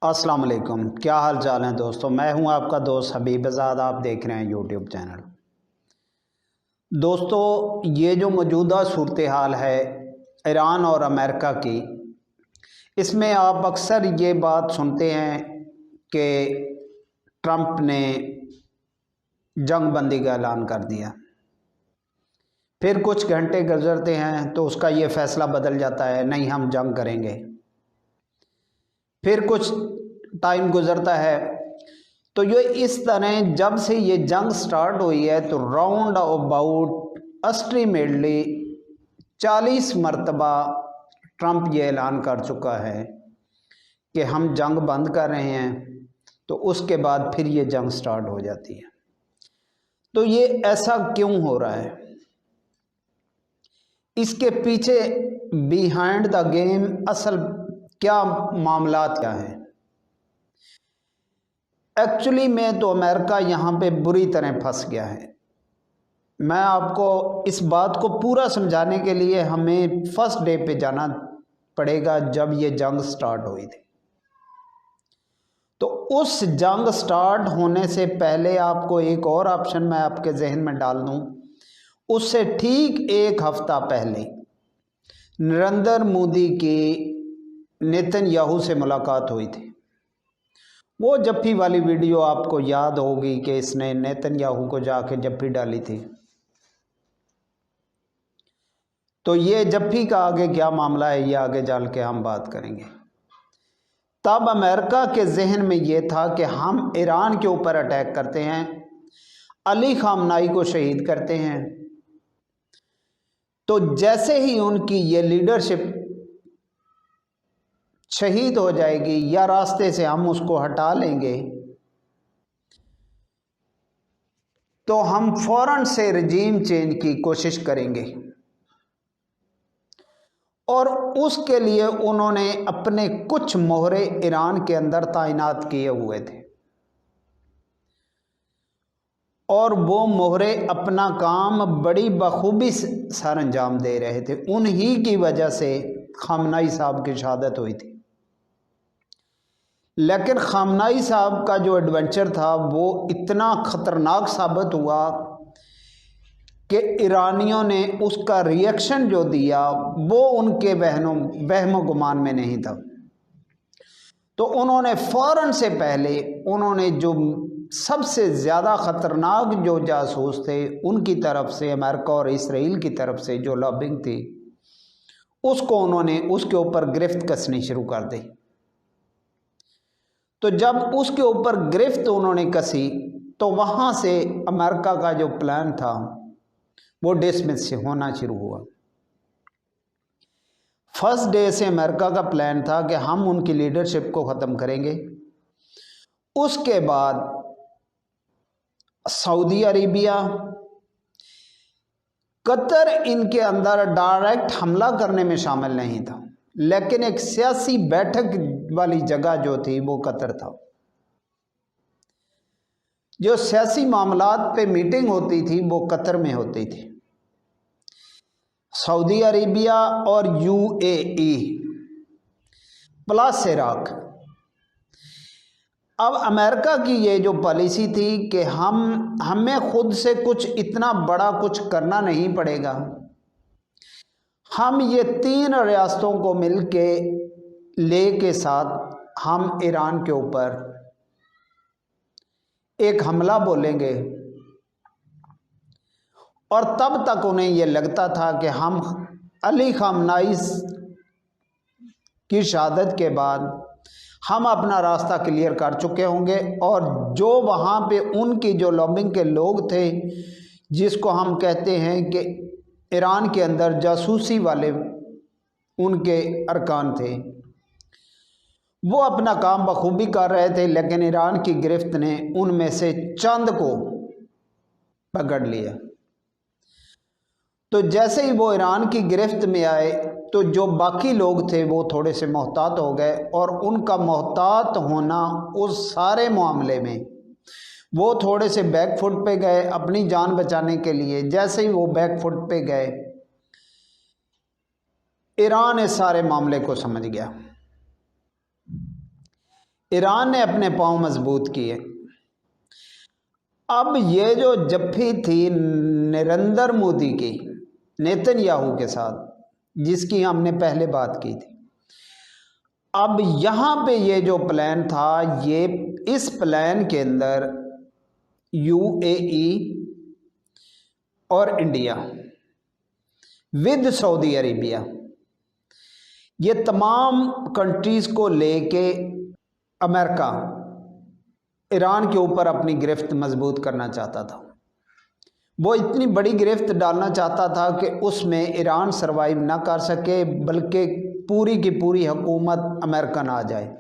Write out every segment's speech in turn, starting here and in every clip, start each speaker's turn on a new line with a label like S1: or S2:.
S1: अस्सलाम वालेकुम, क्या हाल चाल हैं दोस्तों। मैं हूं आपका दोस्त हबीब आज़ाद। आप देख रहे हैं यूट्यूब चैनल। दोस्तों, ये जो मौजूदा सूरत हाल है ईरान और अमेरिका की, इसमें आप अक्सर ये बात सुनते हैं कि ट्रंप ने जंग बंदी का ऐलान कर दिया। फिर कुछ घंटे गुजरते हैं तो उसका ये फ़ैसला बदल जाता है, नहीं हम जंग करेंगे। फिर कुछ टाइम गुजरता है तो ये इस तरह जब से ये जंग स्टार्ट हुई है तो राउंड अबाउट एस्टिमेटली 40 मरतबा ट्रंप ये ऐलान कर चुका है कि हम जंग बंद कर रहे हैं, तो उसके बाद फिर ये जंग स्टार्ट हो जाती है। तो ये ऐसा क्यों हो रहा है? इसके पीछे बिहाइंड द गेम असल क्या मामलात क्या हैं? एक्चुअली में तो अमेरिका यहाँ पे बुरी तरह फंस गया है। मैं आपको इस बात को पूरा समझाने के लिए हमें फर्स्ट डे पे जाना पड़ेगा जब ये जंग स्टार्ट हुई थी। तो उस जंग स्टार्ट होने से पहले आपको एक और ऑप्शन मैं आपके जहन में डाल दूं। उससे ठीक एक हफ्ता पहले नरेंद्र मोदी की नेतन्याहू से मुलाकात हुई थी। वो जप्फी वाली वीडियो आपको याद होगी कि इसने नेतन्याहू को जाके जप्फी डाली थी। तो ये जप्फी का आगे क्या मामला है, ये आगे चल के हम बात करेंगे। तब अमेरिका के जहन में ये था कि हम ईरान के ऊपर अटैक करते हैं, अली खामनाई को शहीद करते हैं, तो जैसे ही उनकी ये लीडरशिप शहीद हो जाएगी या रास्ते से हम उसको हटा लेंगे तो हम फौरन से रजीम चेंज की कोशिश करेंगे। और उसके लिए उन्होंने अपने कुछ मोहरे ईरान के अंदर तैनात किए हुए थे और वो मोहरे अपना काम बड़ी बखूबी सर अंजाम दे रहे थे। उन्हीं की वजह से खामनाई साहब की शहादत हुई थी। लेकिन खामनाई साहब का जो एडवेंचर था वो इतना ख़तरनाक साबित हुआ कि ईरानियों ने उसका रिएक्शन जो दिया वो उनके वहम गुमान में नहीं था। तो उन्होंने फ़ौरन से पहले उन्होंने जो सबसे ज़्यादा ख़तरनाक जो जासूस थे उनकी तरफ से, अमेरिका और इसराइल की तरफ से जो लॉबिंग थी, उसको उन्होंने उसके ऊपर गिरफ्त कसनी शुरू कर दी। तो जब उसके ऊपर गिरफ्त उन्होंने कसी तो वहाँ से अमेरिका का जो प्लान था वो डिसमिस से होना शुरू हुआ। फर्स्ट डे से अमेरिका का प्लान था कि हम उनकी लीडरशिप को ख़त्म करेंगे। उसके बाद सऊदी अरेबिया, कतर इनके अंदर डायरेक्ट हमला करने में शामिल नहीं था, लेकिन एक सियासी बैठक वाली जगह जो थी वो कतर था। जो सियासी मामलात पे मीटिंग होती थी वो कतर में होती थी। सऊदी अरेबिया और यूएई प्लस इराक। अब अमेरिका की ये जो पॉलिसी थी कि हमें खुद से कुछ इतना बड़ा कुछ करना नहीं पड़ेगा, हम ये 3 रियासतों को मिलके ले के साथ हम ईरान के ऊपर एक हमला बोलेंगे। और तब तक उन्हें यह लगता था कि हम अली खामनाई की शहादत के बाद हम अपना रास्ता क्लियर कर चुके होंगे और जो वहाँ पे उनकी जो लॉबिंग के लोग थे, जिसको हम कहते हैं कि ईरान के अंदर जासूसी वाले उनके अरकान थे, वो अपना काम बखूबी कर रहे थे। लेकिन ईरान की गिरफ्त ने उनमें से चंद को पकड़ लिया। तो जैसे ही वो ईरान की गिरफ्त में आए तो जो बाकी लोग थे वो थोड़े से मोहतात हो गए और उनका मोहतात होना उस सारे मामले में वो थोड़े से बैक फुट पे गए अपनी जान बचाने के लिए। जैसे ही वो बैक फुट पे गए, ईरान इस सारे मामले को समझ गया। ईरान ने अपने पांव मजबूत किए। अब ये जो जफ्फी थी नरेंद्र मोदी की नेतन्याहू के साथ, जिसकी हमने पहले बात की थी, अब यहाँ पे ये जो प्लान था, ये इस प्लान के अंदर यूएई और इंडिया विद सऊदी अरेबिया, ये तमाम कंट्रीज को लेके अमेरिका ईरान के ऊपर अपनी गिरफ्त मजबूत करना चाहता था। वो इतनी बड़ी गिरफ्त डालना चाहता था कि उसमें ईरान सरवाइव ना कर सके, बल्कि पूरी की पूरी हुकूमत अमेरिकन आ जाए।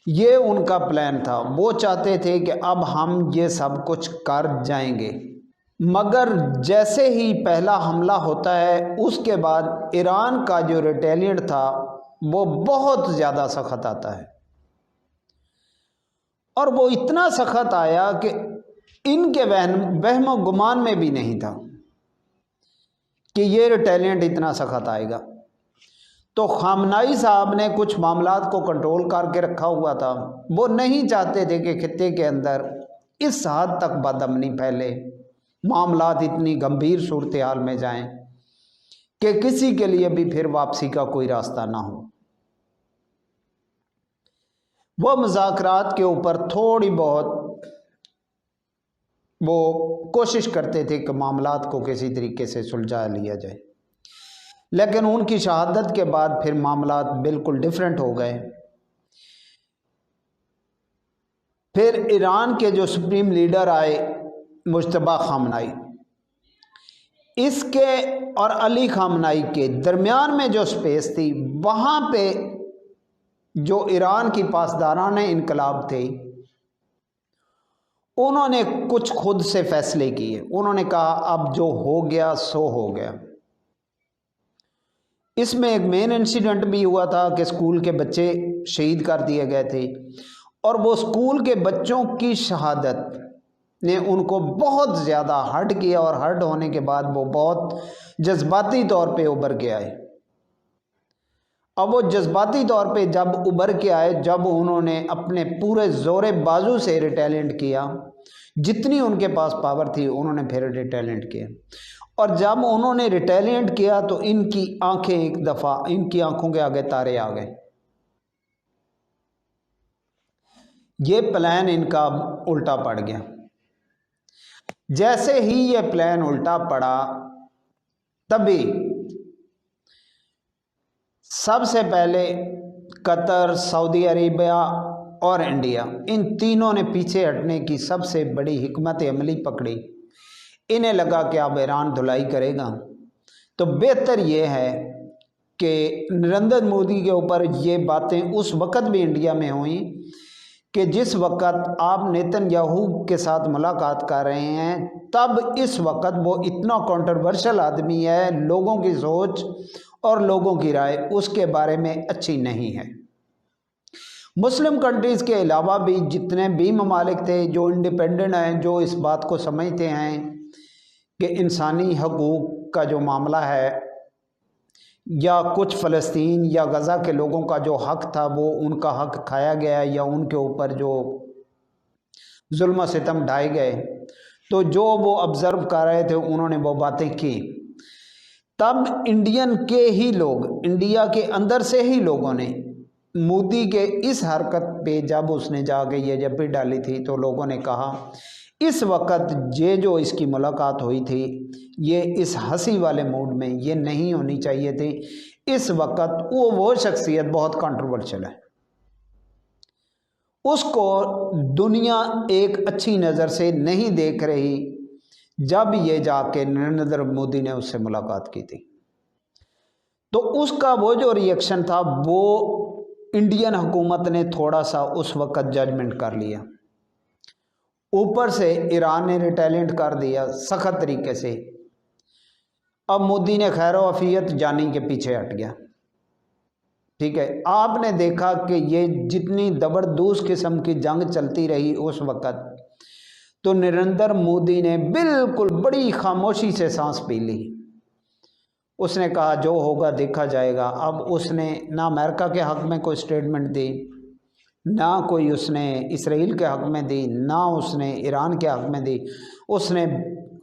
S1: ये उनका प्लान था। वो चाहते थे कि अब हम ये सब कुछ कर जाएंगे, मगर जैसे ही पहला हमला होता है उसके बाद ईरान का जो रिटेलिएट था वो बहुत ज़्यादा सख्त आता है, और वो इतना सख्त आया कि इनके वहम गुमान में भी नहीं था कि ये रिटेलिएंट इतना सख्त आएगा। तो खामनाई साहब ने कुछ मामलात को कंट्रोल करके रखा हुआ था। वो नहीं चाहते थे कि खित्ते के अंदर इस हद तक बदअमनी फैले, मामलात इतनी गंभीर सूरत हाल में जाएं कि किसी के लिए भी फिर वापसी का कोई रास्ता ना हो। वो मुज़ाकरात के ऊपर थोड़ी बहुत वो कोशिश करते थे कि मामलात को किसी तरीके से सुलझा लिया जाए, लेकिन उनकी शहादत के बाद फिर मामलात बिल्कुल डिफरेंट हो गए। फिर ईरान के जो सुप्रीम लीडर आए मुज्तबा खामनाई, इसके और अली खामनाई के दरमियान में जो स्पेस थी, वहाँ पे जो ईरान की पासदारान इनकलाब थे, उन्होंने कुछ खुद से फैसले किए। उन्होंने कहा अब जो हो गया सो हो गया। इसमें एक मेन इंसिडेंट भी हुआ था कि स्कूल के बच्चे शहीद कर दिए गए थे, और वो स्कूल के बच्चों की शहादत ने उनको बहुत ज़्यादा हर्ट किया, और हर्ट होने के बाद वो बहुत जज्बाती तौर पे उभर के आए। अब वो जज्बाती तौर पे जब उभर के आए, जब उन्होंने अपने पूरे ज़ोरे बाजू से रिटेलिएंट किया, जितनी उनके पास पावर थी उन्होंने फिर रिटेलिएंट किया। और जब उन्होंने रिटेलिएंट किया तो इनकी आंखें एक दफ़ा, इनकी आंखों के आगे तारे आ गए। ये प्लान इनका उल्टा पड़ गया। जैसे ही ये प्लान उल्टा पड़ा, तभी सबसे पहले कतर, सऊदी अरेबिया और इंडिया, इन तीनों ने पीछे हटने की सबसे बड़ी हिकमत अमली पकड़ी। इन्हें लगा कि अब ईरान धुलाई करेगा, तो बेहतर ये है कि नरेंद्र मोदी के ऊपर ये बातें उस वक़्त भी इंडिया में हुई कि जिस वक़्त आप नेतन्याहू के साथ मुलाकात कर रहे हैं, तब इस वक़्त वो इतना कंट्रोवर्शियल आदमी है, लोगों की सोच और लोगों की राय उसके बारे में अच्छी नहीं है। मुस्लिम कंट्रीज़ के अलावा भी जितने भी ममालिक थे जो इंडिपेंडेंट हैं, जो इस बात को समझते हैं कि इंसानी हकूक़ का जो मामला है, या कुछ फ़लस्तीन या गज़ा के लोगों का जो हक़ था वो उनका हक़ खाया गया, या उनके ऊपर जो जुल्म सितम ढाए गए, तो जो वो ऑब्ज़र्व कर रहे थे उन्होंने वो बातें की। तब इंडियन के ही लोग, इंडिया के अंदर से ही लोगों ने मोदी के इस हरकत पे, जब उसने जाके ये जब्बी डाली थी, तो लोगों ने कहा इस वक़्त ये जो इसकी मुलाकात हुई थी, ये इस हंसी वाले मूड में ये नहीं होनी चाहिए थी। इस वक़्त वो शख्सियत बहुत कंट्रोवर्शियल है, उसको दुनिया एक अच्छी नज़र से नहीं देख रही। जब ये जाके नरेंद्र मोदी ने उससे मुलाकात की थी, तो उसका वो जो रिएक्शन था, वो इंडियन हुकूमत ने थोड़ा सा उस वक़्त जजमेंट कर लिया। ऊपर से ईरान ने रिटेलिएंट कर दिया सख्त तरीके से। अब मोदी ने खैर वफियत जानी के पीछे हट गया। ठीक है, आपने देखा कि ये जितनी ज़बरदस्त किस्म की जंग चलती रही उस वक़्त, तो नरेंद्र मोदी ने बिल्कुल बड़ी खामोशी से सांस पी ली। उसने कहा जो होगा देखा जाएगा। अब उसने ना अमेरिका के हक़ में कोई स्टेटमेंट दी, نہ کوئی اس نے اسرائیل کے حق میں دی، نہ اس نے ایران کے حق میں دی، اس نے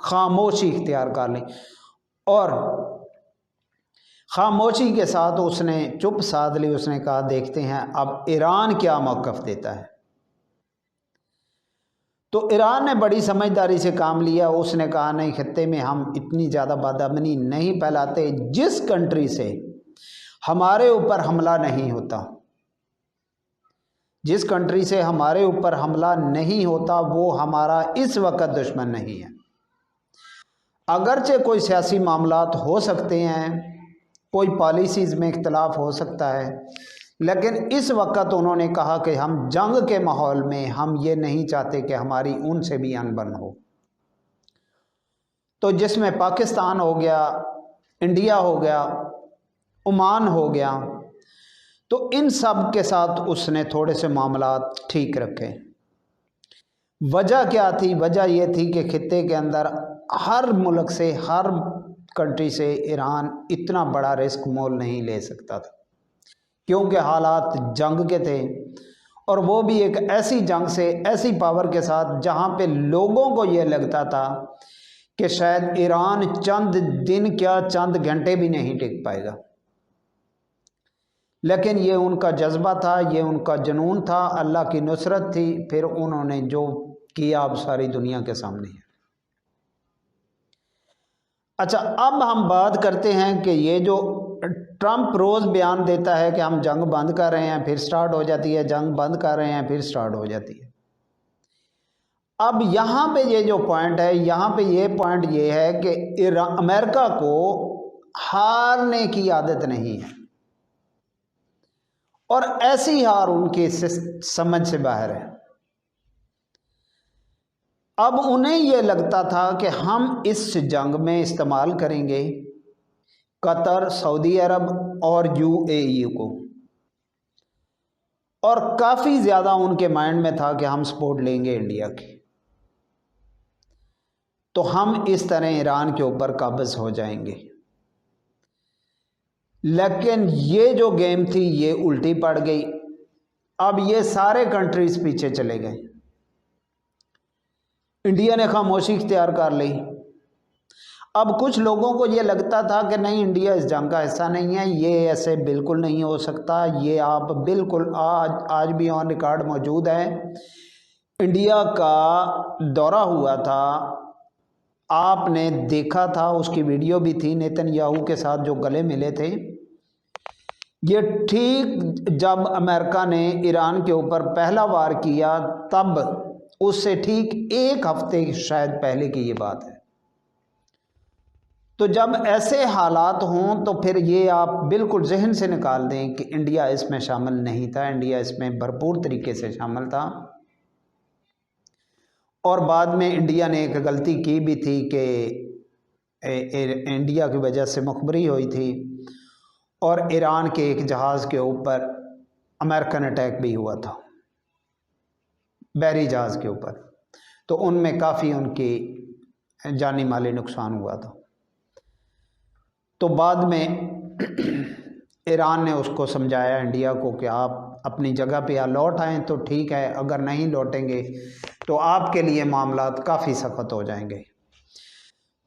S1: خاموشی اختیار کر لی، اور خاموشی کے ساتھ اس نے چپ سادھ لی۔ اس نے کہا دیکھتے ہیں اب ایران کیا موقف دیتا ہے۔ تو ایران نے بڑی سمجھداری سے کام لیا۔ اس نے کہا نہیں، خطے میں ہم اتنی زیادہ بدامنی نہیں پھیلاتے، جس کنٹری سے ہمارے اوپر حملہ نہیں ہوتا، جس کنٹری سے ہمارے اوپر حملہ نہیں ہوتا وہ ہمارا اس وقت دشمن نہیں ہے۔ اگرچہ کوئی سیاسی معاملات ہو سکتے ہیں، کوئی پالیسیز میں اختلاف ہو سکتا ہے، لیکن اس وقت انہوں نے کہا کہ ہم جنگ کے ماحول میں ہم یہ نہیں چاہتے کہ ہماری ان سے بھی انبن ہو۔ تو جس میں پاکستان ہو گیا، انڈیا ہو گیا، عمان ہو گیا، تو ان سب کے ساتھ اس نے تھوڑے سے معاملات ٹھیک رکھے۔ وجہ کیا تھی؟ وجہ یہ تھی کہ خطے کے اندر ہر ملک سے، ہر کنٹری سے ایران اتنا بڑا رسک مول نہیں لے سکتا تھا، کیونکہ حالات جنگ کے تھے، اور وہ بھی ایک ایسی جنگ سے، ایسی پاور کے ساتھ جہاں پہ لوگوں کو یہ لگتا تھا کہ شاید ایران چند دن کیا چند گھنٹے بھی نہیں ٹک پائے گا، لیکن یہ ان کا جذبہ تھا، یہ ان کا جنون تھا، اللہ کی نصرت تھی، پھر انہوں نے جو کیا اب ساری دنیا کے سامنے ہے۔ اچھا، اب ہم بات کرتے ہیں کہ یہ جو ٹرمپ روز بیان دیتا ہے کہ ہم جنگ بند کر رہے ہیں، پھر سٹارٹ ہو جاتی ہے، جنگ بند کر رہے ہیں، پھر سٹارٹ ہو جاتی ہے۔ اب یہاں پہ یہ جو پوائنٹ ہے، یہاں پہ یہ پوائنٹ یہ ہے کہ امریکہ کو ہارنے کی عادت نہیں ہے، اور ایسی ہار ان کی سمجھ سے باہر ہے۔ اب انہیں یہ لگتا تھا کہ ہم اس جنگ میں استعمال کریں گے قطر، سعودی عرب اور UAE کو، اور کافی زیادہ ان کے مائنڈ میں تھا کہ ہم سپورٹ لیں گے انڈیا کی، تو ہم اس طرح ایران کے اوپر قابض ہو جائیں گے۔ لیکن یہ جو گیم تھی یہ الٹی پڑ گئی۔ اب یہ سارے کنٹریز پیچھے چلے گئے، انڈیا نے خاموشی اختیار کر لی۔ اب کچھ لوگوں کو یہ لگتا تھا کہ نہیں، انڈیا اس جنگ کا حصہ نہیں ہے، یہ ایسے بالکل نہیں ہو سکتا، یہ آپ بالکل آج بھی آن ریکارڈ موجود ہے، انڈیا کا دورہ ہوا تھا، آپ نے دیکھا تھا، اس کی ویڈیو بھی تھی، نیتن یاہو کے ساتھ جو گلے ملے تھے۔ یہ ٹھیک جب امریکہ نے ایران کے اوپر پہلا وار کیا، تب اس سے ٹھیک ایک ہفتے شاید پہلے کی یہ بات ہے۔ تو جب ایسے حالات ہوں تو پھر یہ آپ بالکل ذہن سے نکال دیں کہ انڈیا اس میں شامل نہیں تھا، انڈیا اس میں بھرپور طریقے سے شامل تھا، اور بعد میں انڈیا نے ایک غلطی کی بھی تھی کہ انڈیا کی وجہ سے مخبری ہوئی تھی، اور ایران کے ایک جہاز کے اوپر امریکن اٹیک بھی ہوا تھا، بحری جہاز کے اوپر، تو ان میں کافی ان کی جانی مالی نقصان ہوا تھا۔ تو بعد میں ایران نے اس کو سمجھایا انڈیا کو کہ آپ اپنی جگہ پہ یا لوٹ آئیں تو ٹھیک ہے، اگر نہیں لوٹیں گے تو آپ کے لیے معاملات کافی سخت ہو جائیں گے۔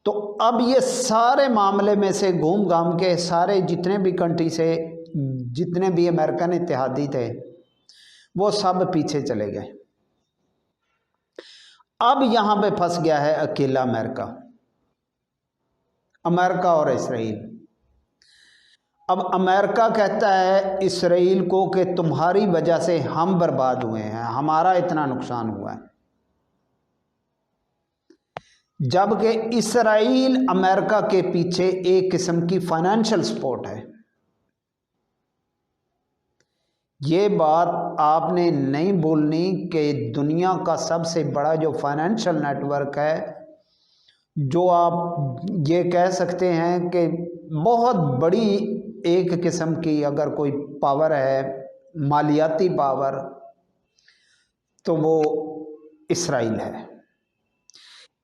S1: تو اب یہ سارے معاملے میں سے گھوم گھام کے سارے جتنے بھی کنٹری سے، جتنے بھی امریکن اتحادی تھے، وہ سب پیچھے چلے گئے۔ اب یہاں پہ پھنس گیا ہے اکیلا امریکہ اور اسرائیل۔ اب امریکہ کہتا ہے اسرائیل کو کہ تمہاری وجہ سے ہم برباد ہوئے ہیں، ہمارا اتنا نقصان ہوا ہے، جبکہ اسرائیل امریکہ کے پیچھے ایک قسم کی فائنینشل سپورٹ ہے۔ یہ بات آپ نے نہیں بولنی کہ دنیا کا سب سے بڑا جو فائنینشل نیٹ ورک ہے، جو آپ یہ کہہ سکتے ہیں کہ بہت بڑی ایک قسم کی اگر کوئی پاور ہے، مالیاتی پاور، تو وہ اسرائیل ہے۔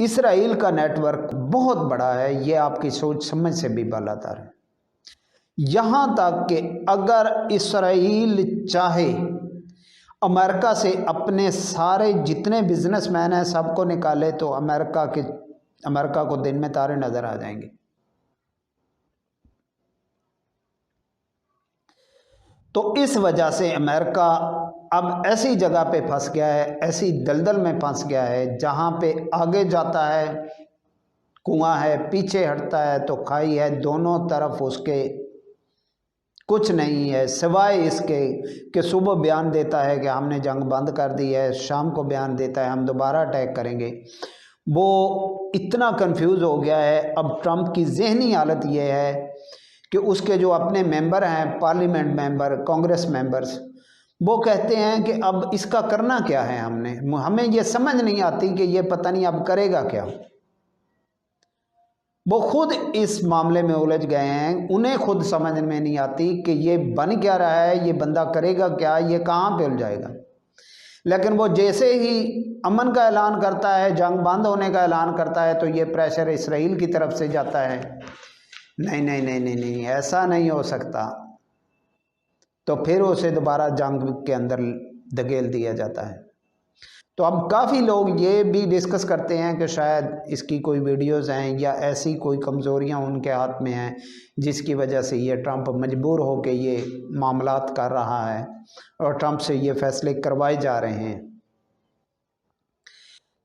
S1: اسرائیل کا نیٹ ورک بہت بڑا ہے، یہ آپ کی سوچ سمجھ سے بھی بالاتر ہے۔ یہاں تک کہ اگر اسرائیل چاہے अमेरिका से अपने सारे जितने बिजनेसमैन हैं सबको निकाले तो अमेरिका को दिन में तारे नज़र आ जाएंगे। तो इस वजह से अमेरिका अब ऐसी जगह पे फंस गया है, ऐसी दलदल में फंस गया है जहाँ पे आगे जाता है कुआं है, पीछे हटता है तो खाई है, दोनों तरफ उसके कुछ नहीं है सिवाय इसके कि सुबह बयान देता है कि हमने जंग बंद कर दी है, शाम को बयान देता है हम दोबारा अटैक करेंगे। वो इतना कंफ्यूज हो गया है। अब ट्रंप की ज़हनी हालत ये है कि उसके जो अपने मेंबर हैं, पार्लियामेंट मेंबर, कांग्रेस मेंबर्स, वो कहते हैं कि अब इसका करना क्या है, हमें ये समझ नहीं आती कि ये पता नहीं अब करेगा क्या। वो खुद इस मामले में उलझ गए हैं, उन्हें खुद समझ में नहीं आती कि ये बन क्या रहा है, ये बंदा करेगा क्या, ये कहाँ पे उलझाएगा। लेकिन वो जैसे ही अमन का ऐलान करता है, जंग बंद होने का ऐलान करता है, तो ये प्रेशर इसराइल की तरफ से जाता है, नहीं नहीं नहीं नहीं नहीं ऐसा नहीं हो सकता, तो फिर उसे दोबारा जंग के अंदर धकेल दिया जाता है। तो अब काफ़ी लोग ये भी डिस्कस करते हैं कि शायद इसकी कोई वीडियोस हैं या ऐसी कोई कमज़ोरियां उनके हाथ में हैं जिसकी वजह से ये ट्रंप मजबूर हो के ये मामलात कर रहा है और ट्रंप से ये फैसले करवाए जा रहे हैं।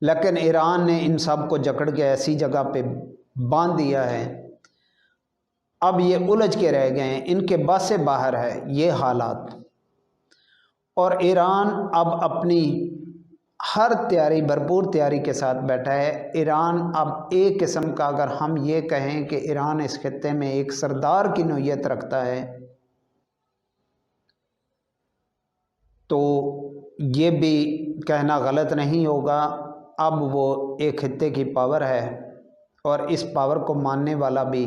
S1: लेकिन ईरान ने इन सब को जकड़ के ऐसी जगह पे बांध दिया है, अब ये उलझ के रह गए हैं, इनके बस से बाहर है ये हालात। और ईरान अब अपनी हर तैयारी, भरपूर तैयारी के साथ बैठा है। ईरान अब एक किस्म का, अगर हम ये कहें कि ईरान इस खित्ते में एक सरदार की नौयत रखता है, तो ये भी कहना गलत नहीं होगा। अब वो एक खित्ते की पावर है और इस पावर को मानने वाला भी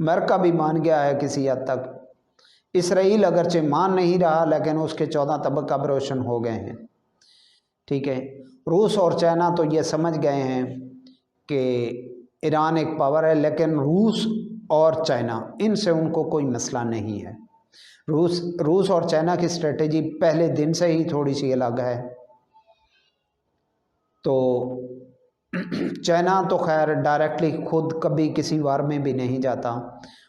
S1: अमेरिका भी मान गया है किसी हद तक। इसराइल अगरचे मान नहीं रहा लेकिन उसके 14 तबक अब रोशन हो गए हैं, ठीक है। रूस और चाइना तो ये समझ गए हैं कि ईरान एक पावर है, लेकिन रूस और चाइना, इनसे उनको कोई मसला नहीं है। रूस और चाइना की स्ट्रेटेजी पहले दिन से ही थोड़ी सी अलग है। तो चाइना तो खैर डायरेक्टली खुद कभी किसी वार में भी नहीं जाता,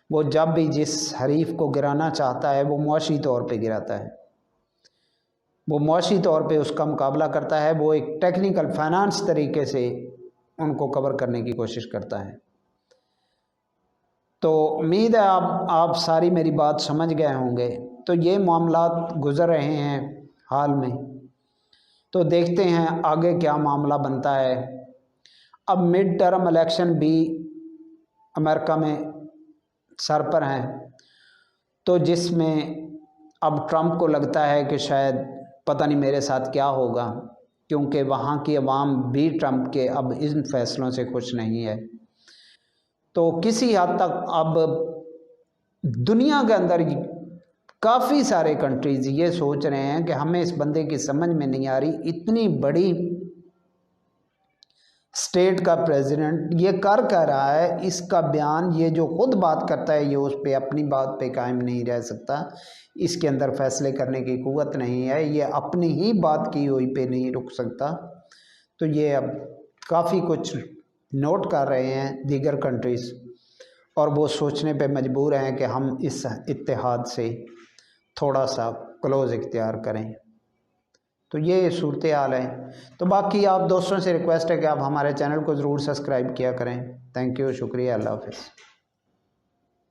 S1: वो जब भी जिस हरीफ को गिराना चाहता है वो मुआशी तौर पे गिराता है, वो मुआशी तौर पे उसका मुकाबला करता है, वो एक टेक्निकल फाइनेंस तरीके से उनको कवर करने की कोशिश करता है। तो उम्मीद है आप सारी मेरी बात समझ गए होंगे। तो ये मामलात गुज़र रहे हैं हाल में, तो देखते हैं आगे क्या मामला बनता है। अब मिड टर्म इलेक्शन भी अमेरिका में सर पर हैं, तो जिसमें अब ट्रंप को लगता है कि शायद पता नहीं मेरे साथ क्या होगा, क्योंकि वहाँ की आवाम भी ट्रंप के अब इन फैसलों से खुश नहीं है। तो किसी हद तक अब दुनिया के अंदर काफ़ी सारे कंट्रीज़ ये सोच रहे हैं कि हमें इस बंदे की समझ में नहीं आ रही, इतनी बड़ी स्टेट का प्रेसिडेंट ये कर रहा है, इसका बयान, ये जो खुद बात करता है, ये उस पे अपनी बात पे कायम नहीं रह सकता, इसके अंदर फैसले करने की कुव्वत नहीं है, ये अपनी ही बात की हुई पे नहीं रुक सकता। तो ये अब काफ़ी कुछ नोट कर रहे हैं दीगर कंट्रीज़, और वो सोचने पे मजबूर हैं कि हम इस इत्तेहाद से थोड़ा सा क्लोज इख्तियार करें। तो ये सूरत हाल है। तो बाकी आप दोस्तों से रिक्वेस्ट है कि आप हमारे चैनल को ज़रूर सब्सक्राइब किया करें। थैंक यू, शुक्रिया, अल्लाह हाफ़िज़।